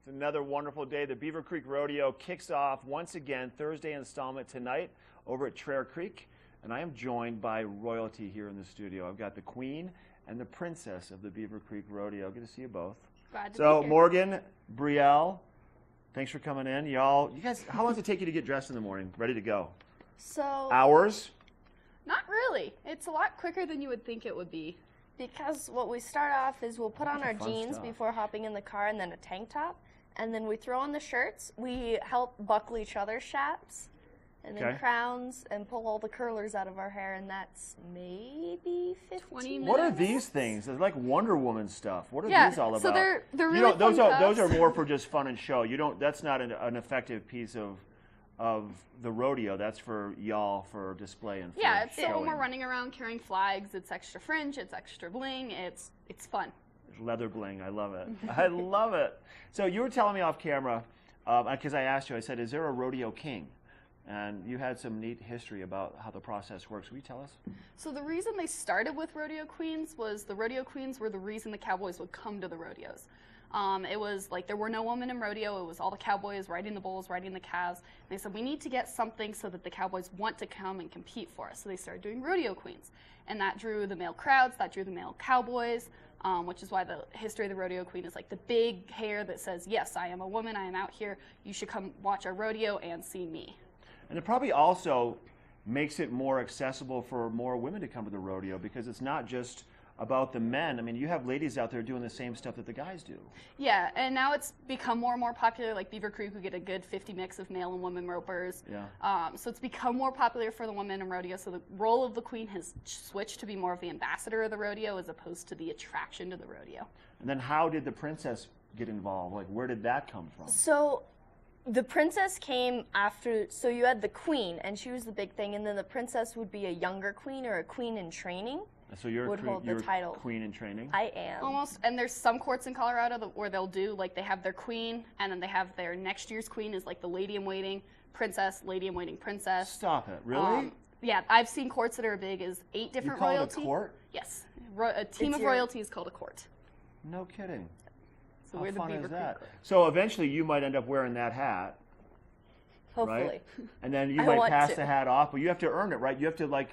It's another wonderful day. The Beaver Creek Rodeo kicks off once again, Thursday installment tonight over at Traer Creek. And I am joined by royalty here in the studio. I've got the queen and the princess of the Beaver Creek Rodeo. Good to see you both. Glad to So be here. Morgan, Brielle, thanks for coming in. You guys, how long does it take you to get dressed in the morning, ready to go? So, Hours? Not really. It's a lot quicker than you would think it would be. because what we start off is we'll put on our fun jeans stuff. before hopping in the car and then a tank top. And then we throw on the shirts. We help buckle each other's chaps and then Okay. crowns and pull all the curlers out of our hair. And that's maybe 15 20 What are minutes. these things? They're like Wonder Woman stuff. What are Yeah, these all about? so they're You really don't- those fun are cuffs. more for just fun and show. You don't. That's not an effective piece of the rodeo. That's for y'all for display and for Yeah, it's showing. when we're running around carrying flags. It's extra fringe. It's extra bling. It's fun. Leather bling. I love it. I love it. So you were telling me off camera because I asked you. I said, "Is there a rodeo king?" And you had some neat history about how the process works. Will you tell us? So the reason they started with rodeo queens was the rodeo queens were the reason the cowboys would come to the rodeos. It was like there were no women in rodeo. It was all the cowboys riding the bulls, riding the calves. And they said, we need to get something so that the cowboys want to come and compete for us. So they started doing rodeo queens. And that drew the male crowds, that drew the male cowboys, which is why the history of the rodeo queen is like the big hair that says, yes, I am a woman, I am out here. You should come watch our rodeo and see me. And it probably also makes it more accessible for more women to come to the rodeo because it's not just about the men. I mean, you have ladies out there doing the same stuff that the guys do. Yeah, and now it's become more and more popular. Like Beaver Creek, we get a good 50 mix of male and women ropers. Yeah. So it's become more popular for the women in rodeo. So the role of the queen has switched to be more of the ambassador of the rodeo as opposed to the attraction to the rodeo. And then how did the princess get involved? Like, where did that come from? So the princess came after, so you had the queen, and she was the big thing, and then the princess would be a younger queen or a queen in training. So you're would hold the you're title. queen in training? I am. Almost, and there's some courts in Colorado where they'll do, like they have their queen, and then they have their next year's queen is like the lady in waiting princess, lady in waiting princess. Stop it. Really? Yeah, I've seen courts that are big as 8 different you call royalty. it a court? Yes, a team It's of your- royalty is called a court. No kidding. So How we're the fun Beaver is Creek that? court. So eventually you might end up wearing that hat, Hopefully. right? And then you I might want pass to. the hat off, but you have to earn it, right? You have to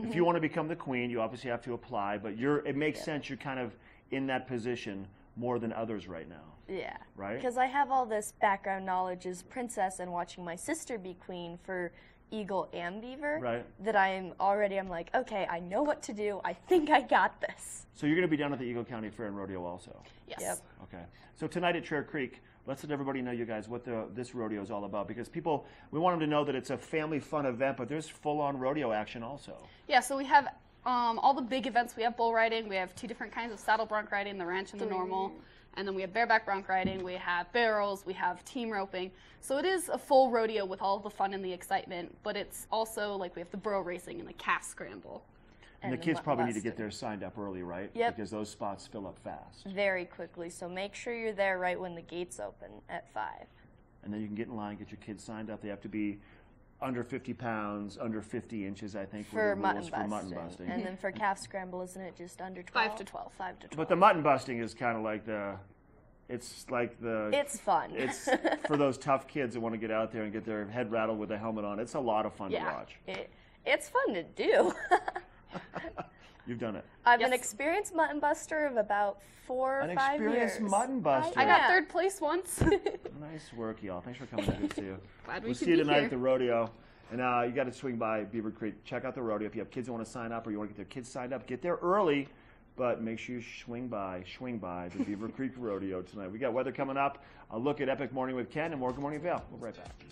if you want to become the queen, you obviously have to apply, but it makes sense you're kind of in that position more than others right now. Yeah. Right? Because I have all this background knowledge as princess and watching my sister be queen for Eagle and Beaver. Right. That I'm like, okay, I know what to do. I think I got this. So you're going to be down at the Eagle County Fair and Rodeo also? Yes. Yep. Okay. So tonight at Traer Creek, let's let everybody know, you guys, what this rodeo is all about. Because we want them to know that it's a family fun event, but there's full-on rodeo action also. Yeah, so we have all the big events. We have bull riding. We have 2 different kinds of saddle bronc riding, the ranch and the normal. And then we have bareback bronc riding. We have barrels. We have team roping. So it is a full rodeo with all the fun and the excitement. But it's also like we have the burro racing and the calf scramble. And the the kids mutton probably need to busting. get there signed up early, right? Yep. Because those spots fill up fast. Very quickly. So make sure you're there right when the gates open at 5. And then you can get in line, get your kids signed up. They have to be under 50 pounds, under 50 inches, I think, For were the mutton rules busting. for mutton busting. And then for calf scramble, isn't it just under 12? 5 to 12. 5 to 12. But the mutton busting is kind of like it's fun. It's for those tough kids that want to get out there and get their head rattled with a helmet on. It's a lot of fun to Yeah. watch. It's fun to do. You've done it. I'm an Yes. experienced mutton buster of about 4 or An 5 years. experienced mutton buster. I got Yeah. 3rd place once. Nice work, y'all. Thanks for coming. Good to see you. Glad we We'll could see you be tonight here. at the rodeo. And you got to swing by Beaver Creek. Check out the rodeo. If you have kids who want to sign up or you want to get their kids signed up, get there early. But make sure you swing by the Beaver Creek Rodeo tonight. We got weather coming up. A look at Epic Morning with Ken and more Good Morning Vail. We'll be right back.